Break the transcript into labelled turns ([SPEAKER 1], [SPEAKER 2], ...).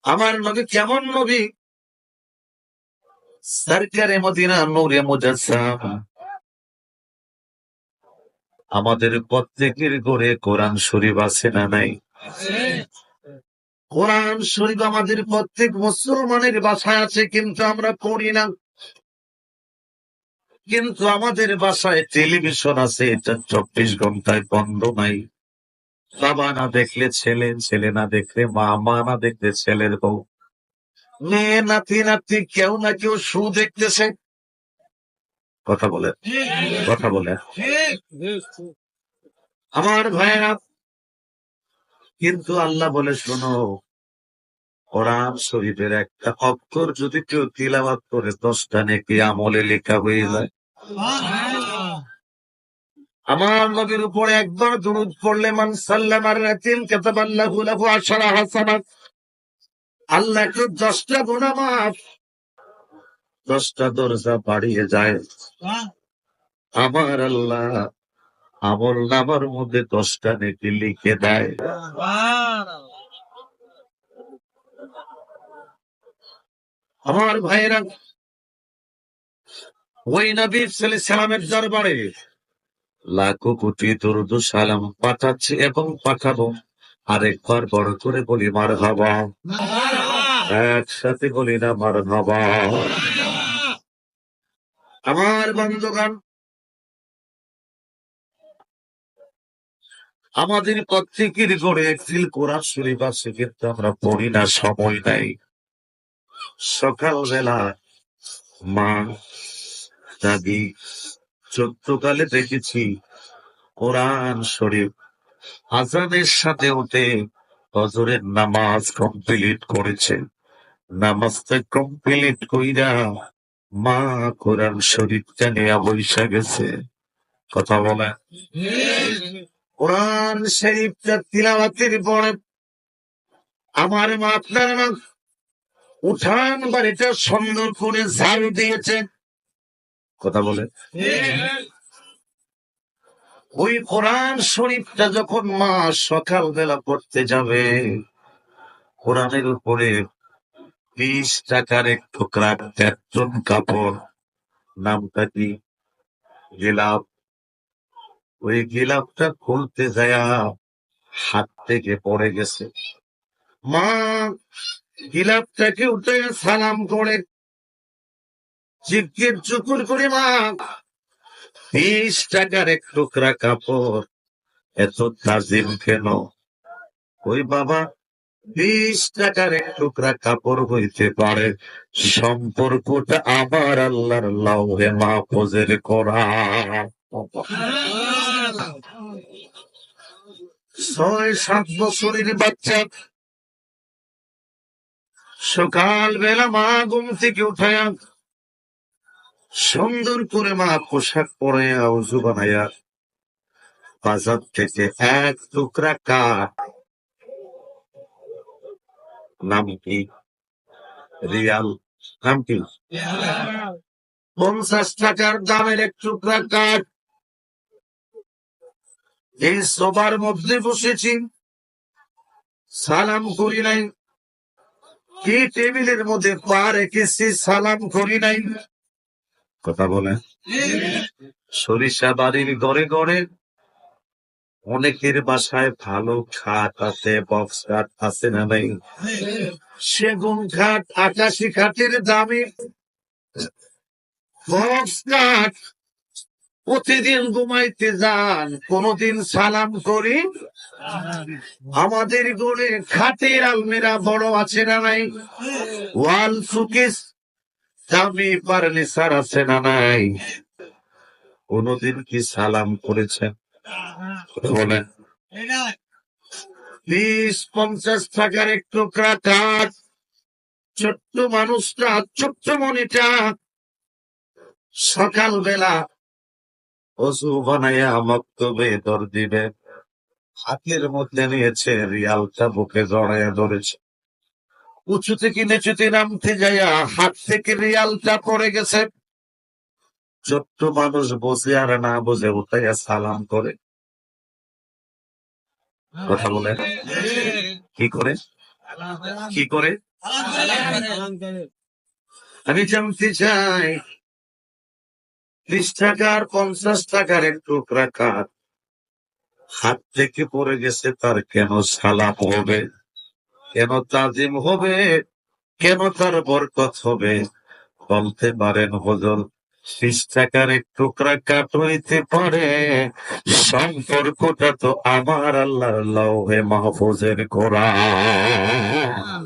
[SPEAKER 1] আমার নবী কেমন নবী? সরকারে মদিনা নূরে মুজাসসাম। আমাদের প্রত্যেকের ঘরে কোরআন শরীফ আছে না নাই? কোরআন শরীফ আমাদের প্রত্যেক মুসলমানের বাসায় আছে, কিন্তু আমরা পড়ি না। কিন্তু আমাদের বাসায় টেলিভিশন আছে, এটা 24 ঘন্টায় বন্ধ নাই। বাবা না দেখলে ছেলে, ছেলে না দেখলে মা, মা না দেখলে ছেলের বউ, মেয়ে নাতি নাতি কেউ না কেউ শু দেখতেছে। কথা বলে, কথা বলে আমার ভাইয়েরা। কিন্তু আল্লাহ বলে, শোনো, কোরআন শরীফের একটা অক্ষর যদি কেউ তিলাওয়াত করে 10টা নেকি আমলে লেখা হয়ে যায়। আমার নবীর উপরে একবার দুরূদ পড়লে, মান সাল্লামা রাতিন কাতাবাল্লাহু লাহু আশরা হাসানাত, আল্লাহ একটু 10টা গুনাহ মাফ, 10টা দরজা বাড়িয়ে যায়। আমার আল্লাহ আমল নামার মধ্যে 10টা নেকি লিখে দেয়। আমার ভাইয়েরা, ওই নবী সাল্লাল্লাহু আলাইহি সাল্লামের দরবারে লাখো কোটি দরুদ সালাম পাঠাচ্ছে এবং পাঠাবো। আরেকবার বড় করে বলি মারহাবা, একসাথে বলি না মারহাবা। আমার বন্ধুগণ, আমাদের প্রত্যেকের ঘরে একদিন কোরআন শরীফ আছে, কিন্তু আমরা পড়ি না, সময় নাই। সকালবেলা মা, দাদি, ছোট্টকালে দেখেছি কোরআন শরীফ আজানের সাথে উঠে ফজরের নামাজ কমপ্লিট করেছে। নামাজটা কমপ্লিট কইরা মা কোরআন শরীফটা নিয়ে বৈশা গেছে। কথা বলে, কোরআন শরীফটা তিলাওয়াতের পরে আমার মা, আপনার মা উঠান বাড়িটা সুন্দর করে ঝাড়ু দিয়েছে। কথা বলে, ওই কোরআন শরীফটা যখন মা সকালবেলা পড়তে যাবে, কোরআনের উপরে 20 টাকার এক টুকরা ক্যাটন কাপড়, নামটা কি, গিলাপ, ওই গিলাপটা খুলতে যায় হাত থেকে পড়ে গেছে। মা গিলাপটাকে উঠে সালাম করে জিজ্ঞেস চুকুর করে, মা 20 টাকার এক টুকরা কাপড় এত তাজিম কেন? ওই বাবা, 20 টাকার এক টুকরা কাপড় হইতে পারে, সম্পর্কটা আমার আল্লাহর লাউহে মাহফুজের কোরআন। 6-7 বছরের বাচ্চা সকালবেলা মা ঘুম থেকে উঠায়া সুন্দর করে মা পোশাক পরাইয়া উজু বানাইয়া বাজার থেকে এক টুকরা কাঠ, নাম কি, রিয়াল, নাম কি, 50 টাকার দামের এক টুকরা কাঠ, এই সবার মধ্যে বসেছি, সালাম করি নাই। কি টেবিলের মধ্যে পা রেখেছি, সালাম করি নাই। কথা বলে, সরিষা বাড়ির ঘরে ঘরে অনেকের বাসায় ভালো খাট আছে, বক্স খাট আছে না নাই? সেগুন খাট, আকাশি খাটের দামি বক্স খাট। প্রতিদিন ঘুমাইতে যান, কোনদিন সালাম করি? আমাদের ঘরে খাটের আলমিরা বড় আছে না নাই? ওয়াল সুকেস দামি ফার্নিচার আছে না নাই? কোনদিন কি সালাম করেছেন? বলেন। 20-50 টাকার এক টুকরা কাঠ, ছোট্ট মানুষটা, ছোট্ট মনিটা সকালবেলা অজু বানাইয়া মক্তবে দর দিবে, হাতের মধ্যে নিয়েছে, রিয়ালটা বুকে জড়াইয়া ধরেছে। উঁচু থেকে নিচুতে নামতে যাইয়া হাত থেকে রিয়ালটা পড়ে গেছে। ছোট্ট মানুষ বোঝে আর না বোঝে উঠাইয়া সালাম করে। কথা বলে, কি করে? কি করে? আমি জানতে চাই 30 টাকার 50 টাকার এক টুকরা কাঠ হাত থেকে পড়ে গেছে, তার কেন সালাম হবে, কেন তাজিম হবে, কেন তার বরকত হবে? বলতে পারেন হুজুর? 30 টাকার এক টুকরা কাঠ হইতে পারে, সম্পর্কটা তো আমার আল্লাহর লৌহে মাহফুজের কোরআন।